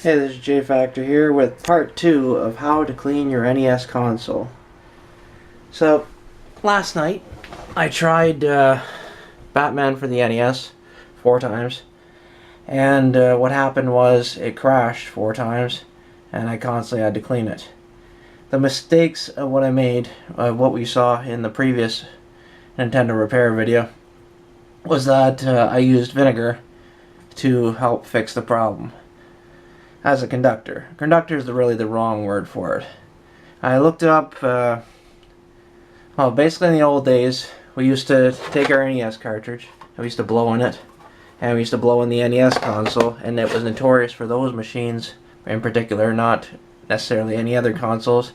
Hey, this is J Factor here with part 2 of how to clean your NES console. So, last night I tried Batman for the NES 4 times, and what happened was it crashed 4 times, and I constantly had to clean it. The mistakes of what I made, what we saw in the previous Nintendo repair video, was that I used vinegar to help fix the problem. As a conductor. Conductor is really the wrong word for it. I looked up, well, basically in the old days, we used to take our NES cartridge, and we used to blow in it, and we used to blow in the NES console, and it was notorious for those machines in particular, not necessarily any other consoles.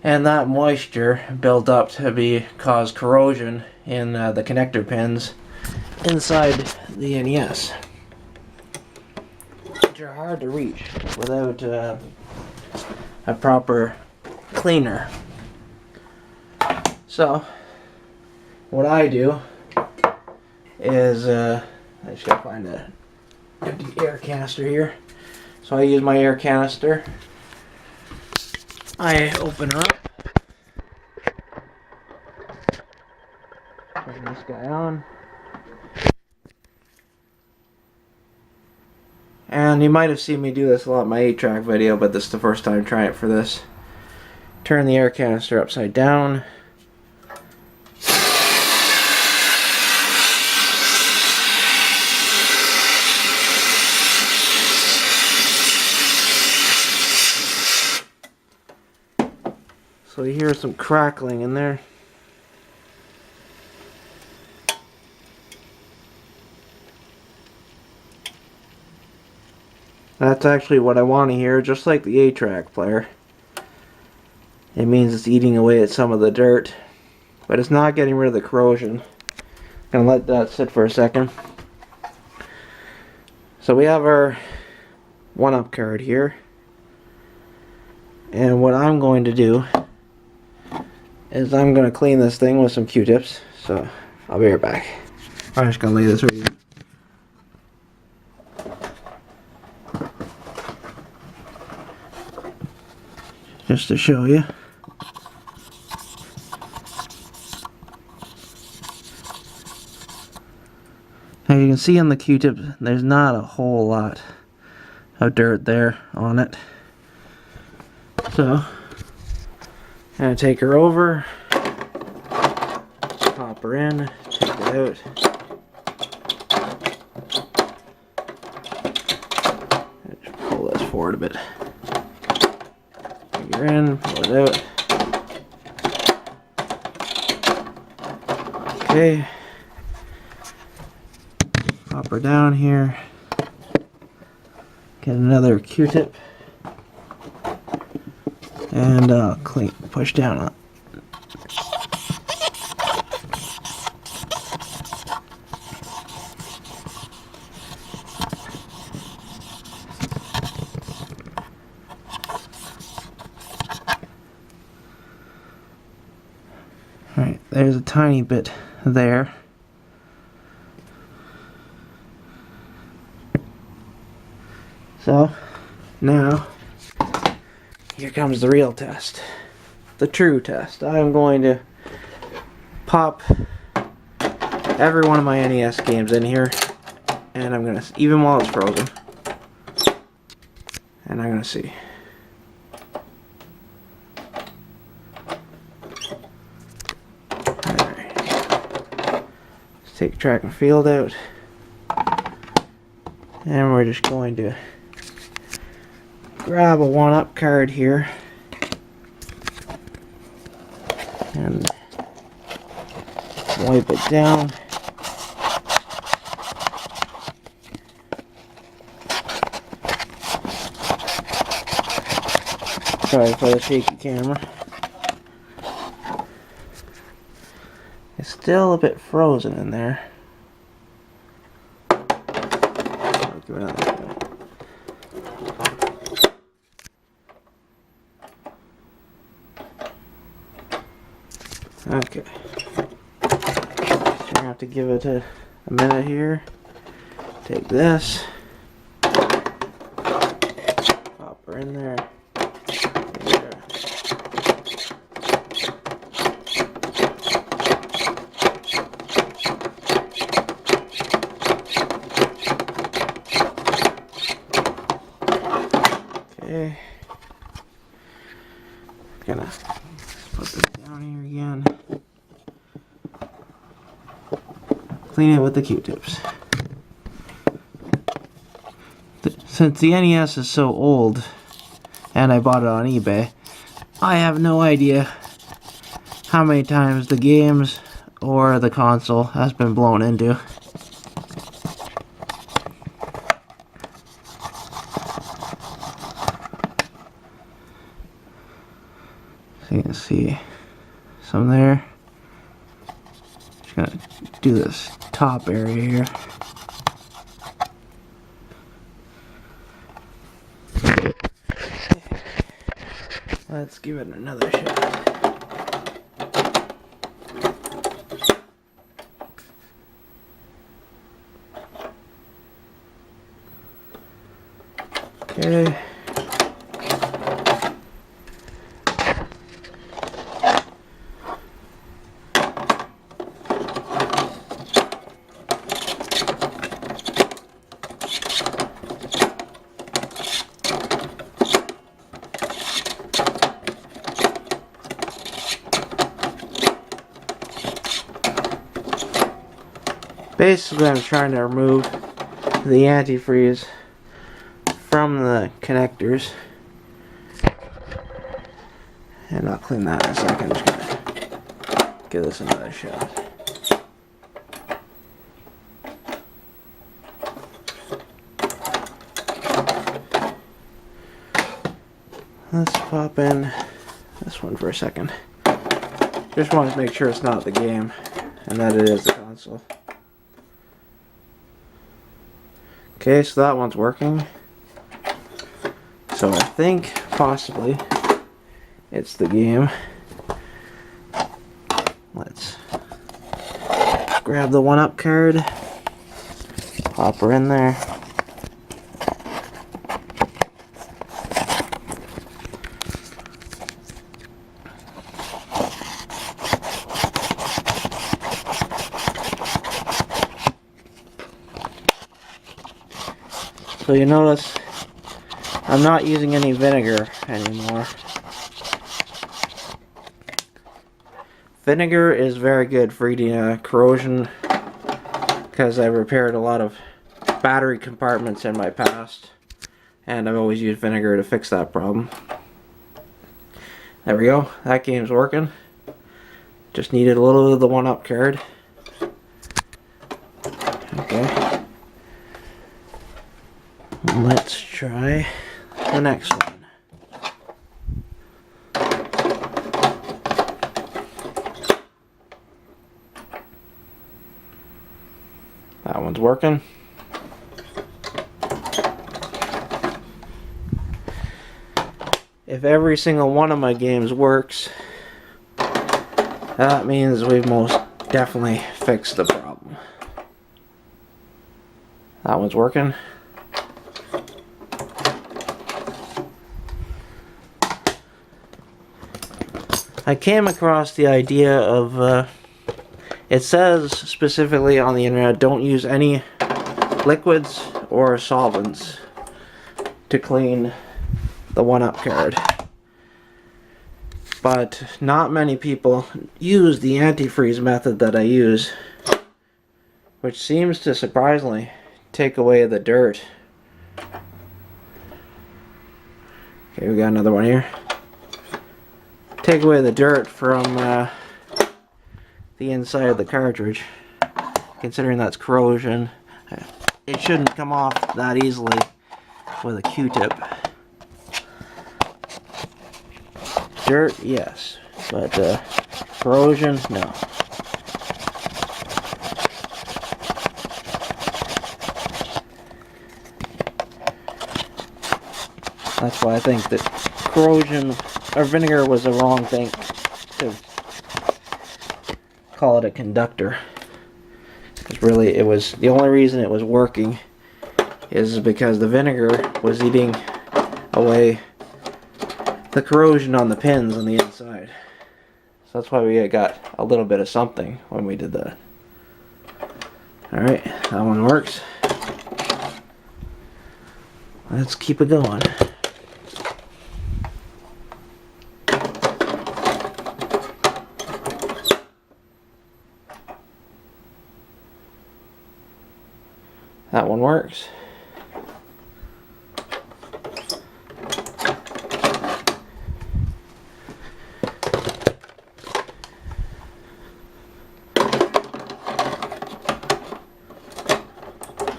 And that moisture built up to cause corrosion in the connector pins inside the NES. Are hard to reach without a proper cleaner. So what I do is I just gotta find an empty air canister here. So I use my air canister. I open her up, turn this guy on. And you might have seen me do this a lot in my 8-track video, but this is the first time trying it for this. Turn the air canister upside down. So you hear some crackling in there. That's actually what I want to hear, just like the 8-track player. It means it's eating away at some of the dirt, but it's not getting rid of the corrosion. I'm going to let that sit for a second. So we have our 1-up card here. And what I'm going to do is I'm going to clean this thing with some Q-tips. So I'll be right back. I'm just going to lay this right here. Just to show you. Now you can see on the Q-tip there's not a whole lot of dirt there on it. So I'm going to take her over, pop her in, take it out. Just pull this forward a bit. Take her in, pull it out. Okay. Pop her down here. Get another Q-tip. And clean, push down on it. Alright, there's a tiny bit there. So, now, here comes the real test. The true test. I'm going to pop every one of my NES games in here, and I'm going to, even while it's frozen, and I'm going to see. Take track and field out, and we're just going to grab a 1-up card here and wipe it down. Sorry for the shaky camera. It's still a bit frozen in there. Give it another go. Okay. So I have to give it a minute here. Take this. her in there. Okay. Gonna put this down here again. Clean it with the Q-tips. Since the NES is so old, and I bought it on eBay, I have no idea how many times the games or the console has been blown into. So you can see some there. Just gonna do this top area here. Let's give it another shot. Okay. Basically, I'm trying to remove the antifreeze from the connectors. And I'll clean that in a second. Just gonna give this another shot. Let's pop in this one for a second. Just want to make sure it's not the game and that it is the console. Okay, so that one's working. So I think possibly it's the game. Let's grab the 1-up card, pop her in there. So you notice I'm not using any vinegar anymore. Vinegar is very good for eating corrosion because I've repaired a lot of battery compartments in my past and I've always used vinegar to fix that problem. There we go, that game's working. Just needed a little of the 1-up card. Okay. Let's try the next one. That one's working. If every single one of my games works, that means we've most definitely fixed the problem. That one's working. I came across the idea of, it says specifically on the internet, don't use any liquids or solvents to clean the 1-up card. But not many people use the antifreeze method that I use, which seems to surprisingly take away the dirt. Okay, we got another one here. Take away the dirt from the inside of the cartridge. Considering that's corrosion, it shouldn't come off that easily with a Q-tip. Dirt, yes, but corrosion, no. That's why I think that corrosion or vinegar was the wrong thing to call it a conductor. Because really, it was the only reason it was working is because the vinegar was eating away the corrosion on the pins on the inside. So that's why we got a little bit of something when we did that. Alright, that one works. Let's keep it going. That one works.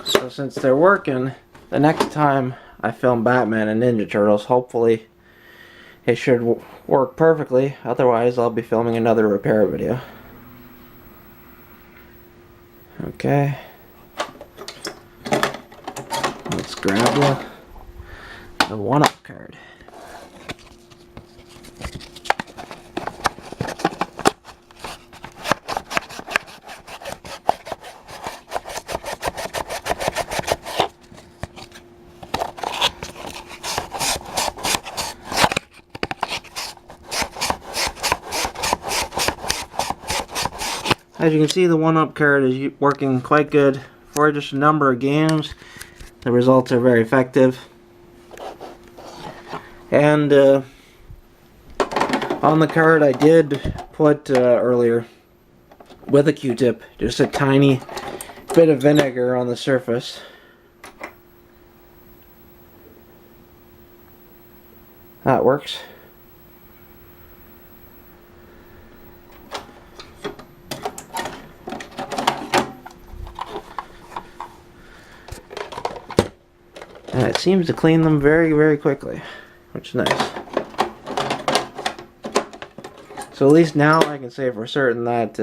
So since they're working, the next time I film Batman and Ninja Turtles, hopefully it should work perfectly. Otherwise, I'll be filming another repair video. Okay. Let's grab the 1-up card. As you can see, the 1-up card is working quite good for just a number of games. The results are very effective. And on the card I did put earlier with a Q-tip just a tiny bit of vinegar on the surface. That works. And it seems to clean them very, very quickly, which is nice. So at least now I can say for certain that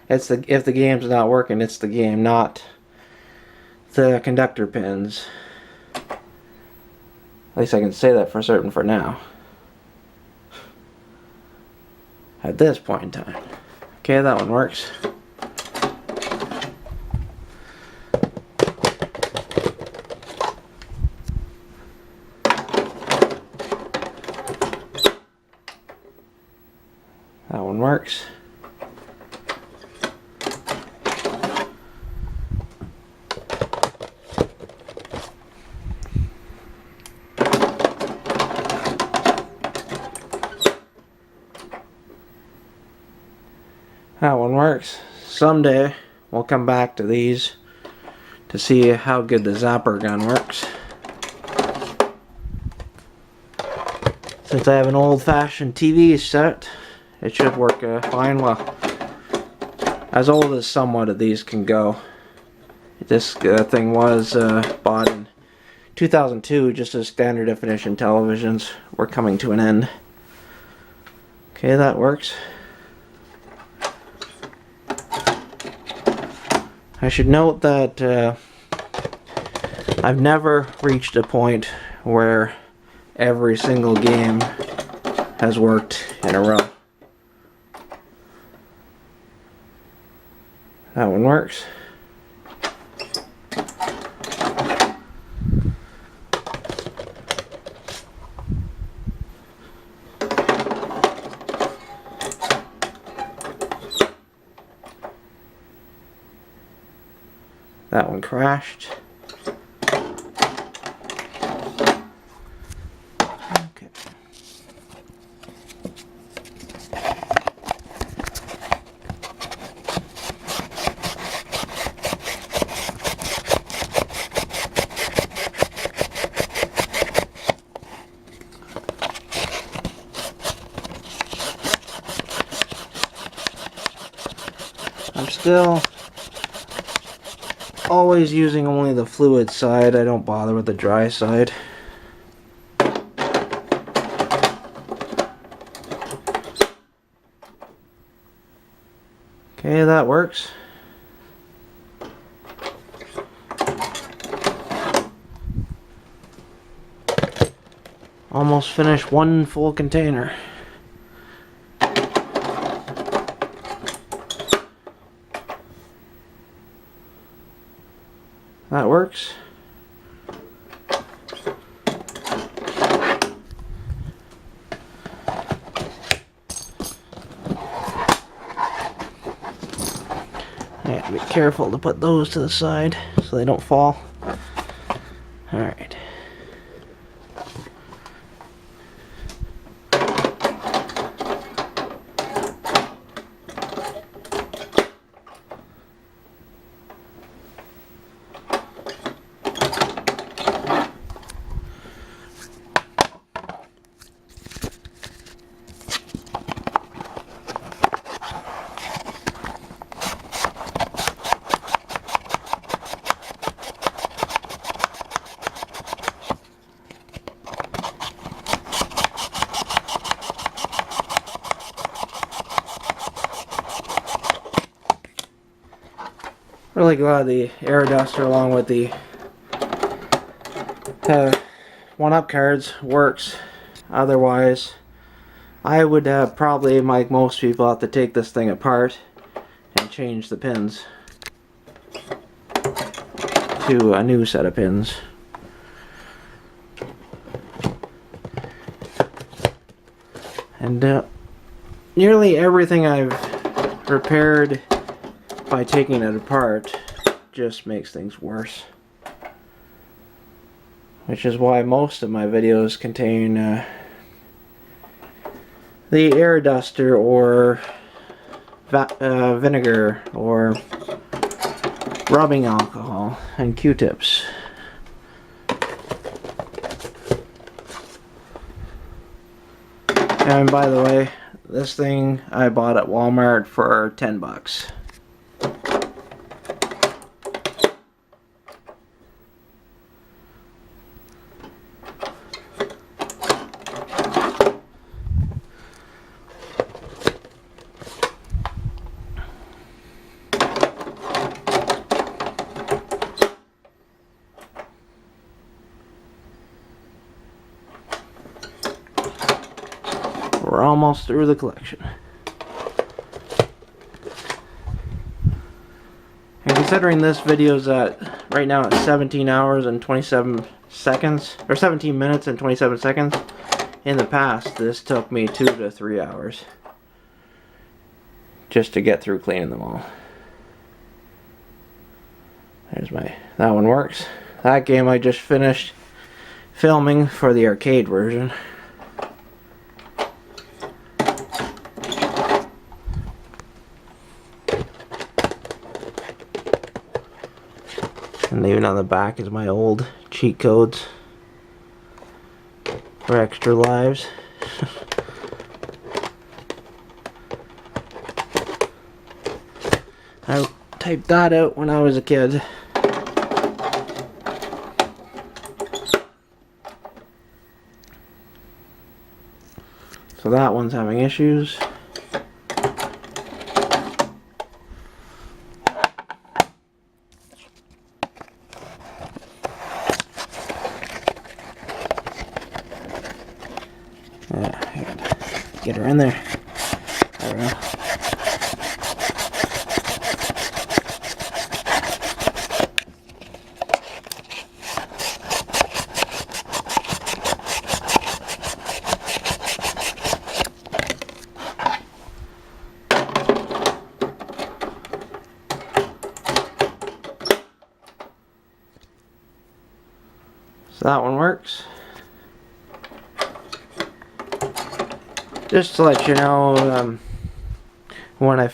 if the game's not working, it's the game, not the conductor pins. At least I can say that for certain for now. At this point in time. Okay, that one works. That one works. That one works. Someday we'll come back to these to see how good the zapper gun works. Since I have an old-fashioned TV set, it should work fine. Well, as old as somewhat of these can go. This thing was bought in 2002, just as standard definition televisions were coming to an end. Okay, that works. I should note that I've never reached a point where every single game has worked in a row. That one works. That one crashed. Okay. I'm still always using only the fluid side. I don't bother with the dry side. Okay, that works. Almost finished one full container. That works. careful to put those to the side so they don't fall. Alright. Really glad the air duster along with the 1-up cards works. Otherwise, I would probably, like most people, have to take this thing apart and change the pins to a new set of pins. And nearly everything I've repaired by taking it apart just makes things worse. Which is why most of my videos contain the air duster or vinegar or rubbing alcohol and Q-tips. And by the way, this thing I bought at Walmart for 10 bucks. We're almost through the collection. And considering this video's right now at 17 hours and 27 seconds, or 17 minutes and 27 seconds, in the past this took me 2 to 3 hours just to get through cleaning them all. There's that one works. That game I just finished filming for the arcade version. And even on the back is my old cheat codes for extra lives. I typed that out when I was a kid. So that one's having issues. Get her in there. There we go. So that one works. Just to let you know, when I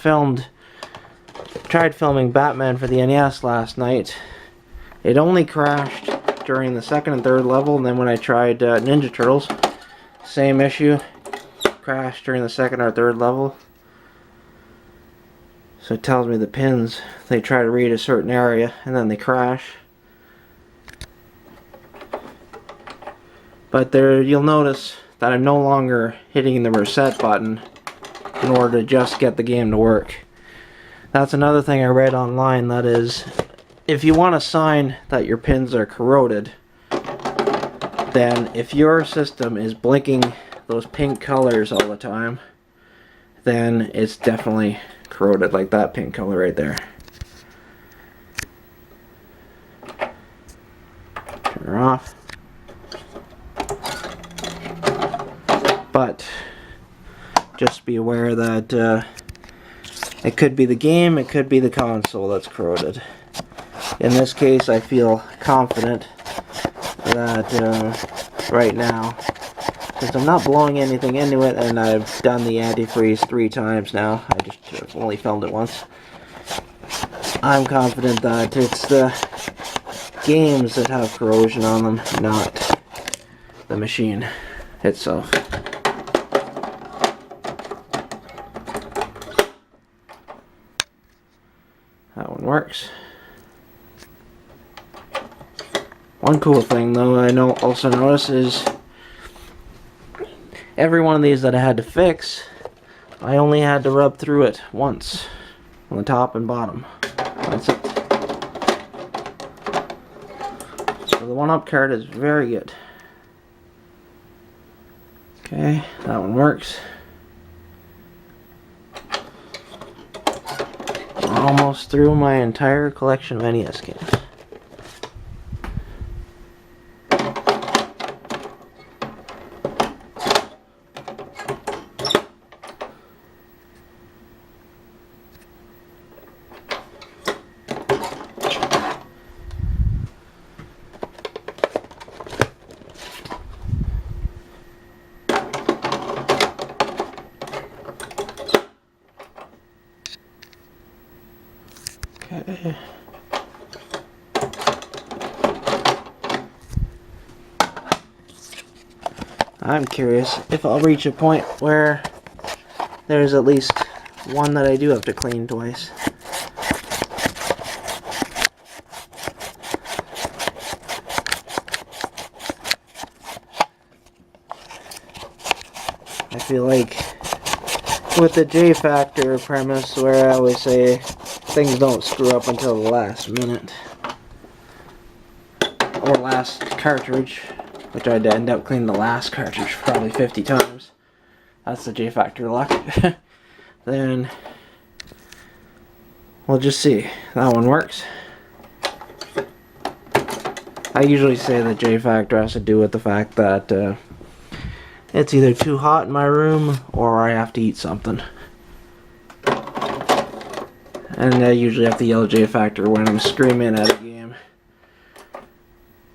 tried filming Batman for the NES last night, it only crashed during the second and third level, and then when I tried Ninja Turtles, same issue, crashed during the second or third level. So it tells me the pins, they try to read a certain area, and then they crash. But there, you'll notice that I'm no longer hitting the reset button in order to just get the game to work. That's another thing I read online, that is, if you want a sign that your pins are corroded, then if your system is blinking those pink colors all the time, then it's definitely corroded, like that pink color right there. Turn her off. But just be aware that It could be the game, it could be the console that's corroded. In this case, I feel confident that right now, since I'm not blowing anything into it, and I've done the antifreeze 3 times now, I just only filmed it once, I'm confident that it's the games that have corrosion on them, not the machine itself. That one works. One cool thing though I also noticed is every one of these that I had to fix, I only had to rub through it once on the top and bottom. That's it. So the 1-up card is very good. Okay, that one works. Almost through my entire collection of NES games. Okay. I'm curious if I'll reach a point where there's at least one that I do have to clean twice. I feel like with the J factor premise where I always say things don't screw up until the last minute or last cartridge, which I'd end up cleaning the last cartridge probably 50 times. That's the J factor luck. Then we'll just see. That one works. I usually say the J factor has to do with the fact that it's either too hot in my room or I have to eat something. And I usually have to yell J factor when I'm screaming at a game.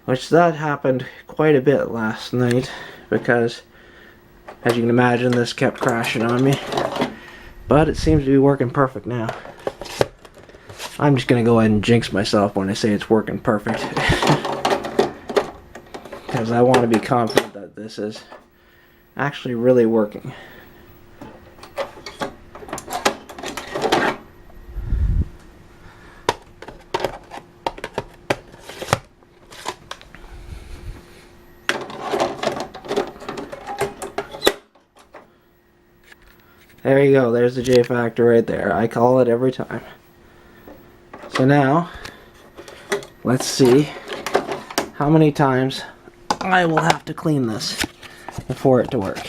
Which that happened quite a bit last night because, as you can imagine, this kept crashing on me. But it seems to be working perfect now. I'm just going to go ahead and jinx myself when I say it's working perfect. Because I want to be confident that this is actually really working. There you go, there's the J factor right there. I call it every time. So now, let's see how many times I will have to clean this for it to work.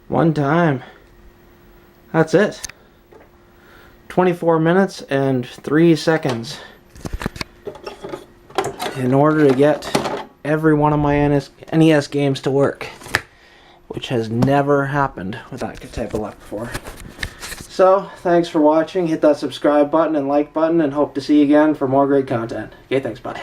One time. That's it. 24 minutes and 3 seconds in order to get every one of my NES games to work, which has never happened with that type of luck before. So, thanks for watching. Hit that subscribe button and like button, and hope to see you again for more great content. Okay, thanks, bye.